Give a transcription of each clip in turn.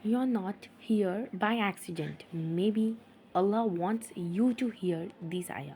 You're not here by accident. Maybe Allah wants you to hear this ayah.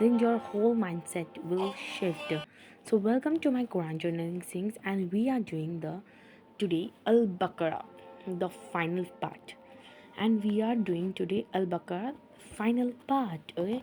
then your whole mindset will shift. So welcome to my Quran journaling things, and we are doing the today Al-Baqarah, the final part. And we are doing today Al-Baqarah final part. Okay.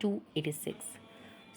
286.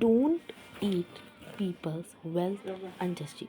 don't eat people's wealth unjustly.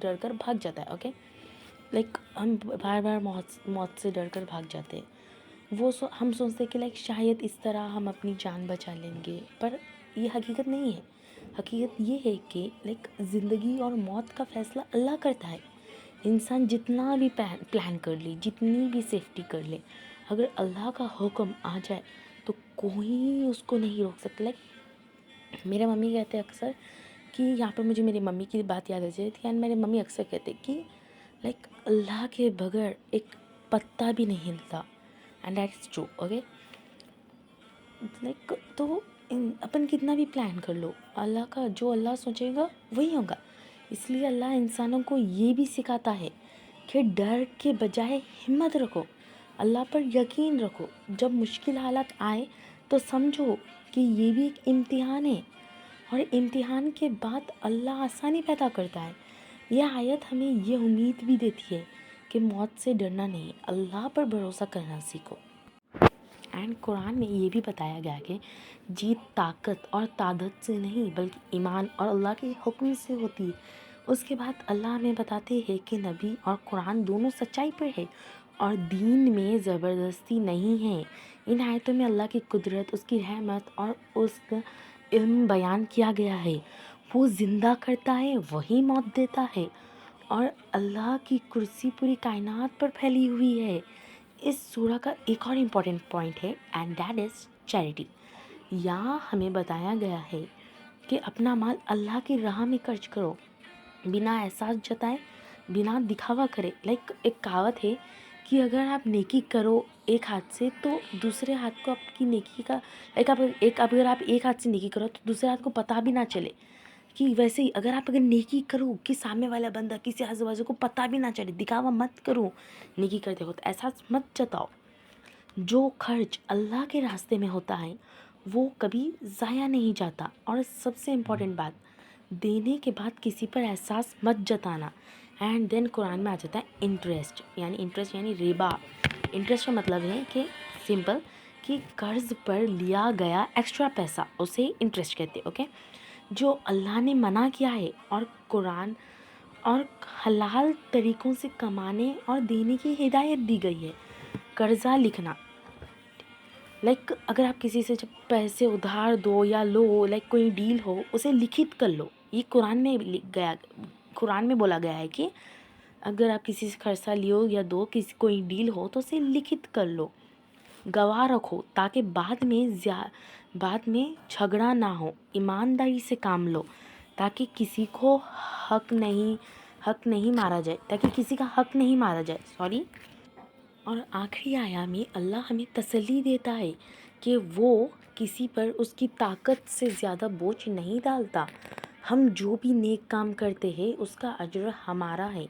ڈر کر بھاگ جاتا ہے. Okay, like ہم بار بار موت سے ڈر کر بھاگ جاتے ہیں. ہم سوچتے کہ لائک شاید اس طرح ہم اپنی جان بچا لیں گے, پر یہ حقیقت نہیں ہے. حقیقت یہ ہے کہ لائک زندگی اور موت کا فیصلہ اللہ کرتا ہے. انسان جتنا بھی پلان کر لے, جتنی بھی سیفٹی کر لے, اگر اللہ کا حکم آ جائے تو کوئی اس کو نہیں روک سکتا. لائک میرے ممی کہتے ہیں اکثر کہ یہاں پر مجھے میری ممی کی بات یاد آ جاتی ہے. اینڈ میرے ممی اکثر کہتے کہ لائک اللہ کے بغیر ایک پتا بھی نہیں ہلتا. And that is true. Okay, like تو اپن کتنا بھی پلان کر لو, اللہ کا جو اللہ سوچے گا وہی ہوگا. اس لیے اللہ انسانوں کو یہ بھی سکھاتا ہے کہ ڈر کے بجائے ہمت رکھو, اللہ پر یقین رکھو. جب مشکل حالات آئے تو سمجھو کہ یہ بھی ایک امتحان ہے, اور امتحان کے بعد اللہ آسانی پیدا کرتا ہے. یہ آیت ہمیں یہ امید بھی دیتی ہے کہ موت سے ڈرنا نہیں, اللہ پر بھروسہ کرنا سیکھو. اینڈ قرآن میں یہ بھی بتایا گیا کہ جیت طاقت اور تعداد سے نہیں بلکہ ایمان اور اللہ کے حکم سے ہوتی ہے. اس کے بعد اللہ ہمیں بتاتے ہیں کہ نبی اور قرآن دونوں سچائی پر ہے اور دین میں زبردستی نہیں ہے. ان آیتوں میں اللہ کی قدرت, اس کی رحمت اور اس کا علم بیان کیا گیا ہے. وہ زندہ کرتا ہے, وہی موت دیتا ہے, اور اللہ کی کرسی پوری کائنات پر پھیلی ہوئی ہے. اس سورہ کا ایک اور امپورٹنٹ پوائنٹ ہے اینڈ دیٹ از چیریٹی. یہاں ہمیں بتایا گیا ہے کہ اپنا مال اللہ کی راہ میں خرچ کرو, بنا احساس جتائے, بنا دکھاوا کرے. لائک ایک کہاوت ہے کہ اگر آپ نیکی کرو ایک ہاتھ سے تو دوسرے ہاتھ کو آپ کی نیکی کا لائک اگر آپ ایک ہاتھ سے نیکی کرو تو دوسرے ہاتھ کو پتہ بھی نہ چلے. کہ ویسے ہی اگر نیکی کرو کہ سامنے والا بندہ کسی آزو بازو کو پتہ بھی نہ چلے, دکھاوا مت کرو نیکی کرتے ہو, تو احساس مت جتاؤ. جو خرچ اللہ کے راستے میں ہوتا ہے وہ کبھی ضائع نہیں جاتا. اور سب سے امپورٹنٹ بات, دینے کے بعد کسی پر احساس مت جتانا. اینڈ دین قرآن میں آ جاتا ہے انٹرسٹ یعنی ربا. انٹرسٹ کا مطلب ہے کہ سمپل کہ قرض پر لیا گیا ایکسٹرا پیسہ, اسے انٹرسٹ کہتے. اوکے, جو اللہ نے منع کیا ہے اور قرآن اور حلال طریقوں سے کمانے اور دینے کی ہدایت دی گئی ہے. قرضہ لکھنا, لائک اگر آپ کسی سے جب پیسے ادھار دو یا لو, لائک کوئی ڈیل ہو, اسے لکھت کر لو. یہ قرآن میں بولا گیا ہے کہ اگر آپ کسی سے قرضہ لیو یا دو, کوئی ڈیل ہو تو اسے لکھت کر لو, گواہ رکھو تاکہ بعد میں جھگڑا نہ ہو. ایمانداری سے کام لو تاکہ کسی کو حق نہیں مارا جائے. اور آخری آیا میں اللہ ہمیں تسلی دیتا ہے کہ وہ کسی پر اس کی طاقت سے زیادہ بوجھ نہیں ڈالتا. ہم جو بھی نیک کام کرتے ہیں اس کا اجر ہمارا ہے,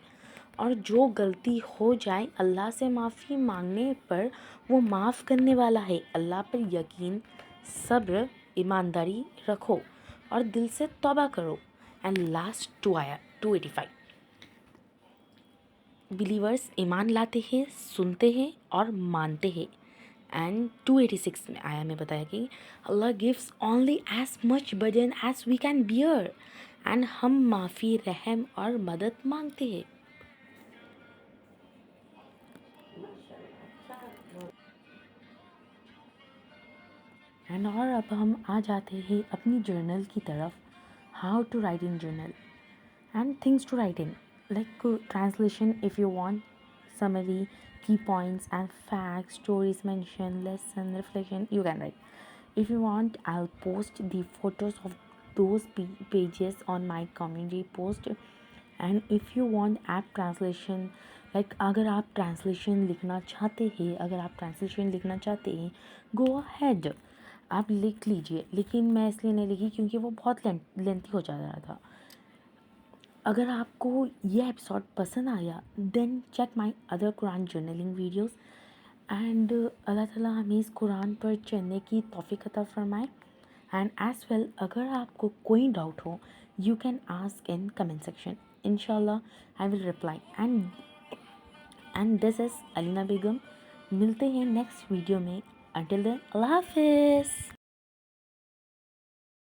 اور جو غلطی ہو جائے اللہ سے معافی مانگنے پر وہ معاف کرنے والا ہے. اللہ پر یقین, صبر, ایمانداری رکھو اور دل سے توبہ کرو. اینڈ لاسٹ 285 بلیورز ایمان لاتے ہیں, سنتے ہیں اور مانتے ہیں. اینڈ 286 میں آیا میں بتایا کہ اللہ gives only as much burden as we can bear. And ہم معافی, رحم اور مدد مانگتے ہیں. اینڈ اور اب ہم آ جاتے ہیں اپنی جرنل کی طرف. How to write in journal and things to write in, like translation if you want, summary, key points and facts, stories mentioned, lesson, reflection, you can write. If you want, I'll post the photos of those pages on my community post. And if you want app translation, like اگر آپ translation لکھنا چاہتے ہیں go ahead, آپ لکھ لیجئے. لیکن میں اس لیے نہیں لکھی کیونکہ وہ بہت لینتھی ہو جا رہا تھا. اگر آپ کو یہ ایپیسوڈ پسند آیا then check my other Quran journaling videos. And اللہ تعالیٰ ہمیں اس قرآن پر چلنے کی توفیق عطا فرمائے. اینڈ ایز ویل اگر آپ کو کوئی doubt who you can ask in comment section, انشاءاللہ آئی ول رپلائی. اینڈ دس از علینا بیگم. ملتے ہیں نیکسٹ ویڈیو میں. انٹل دین اللہ حافظ.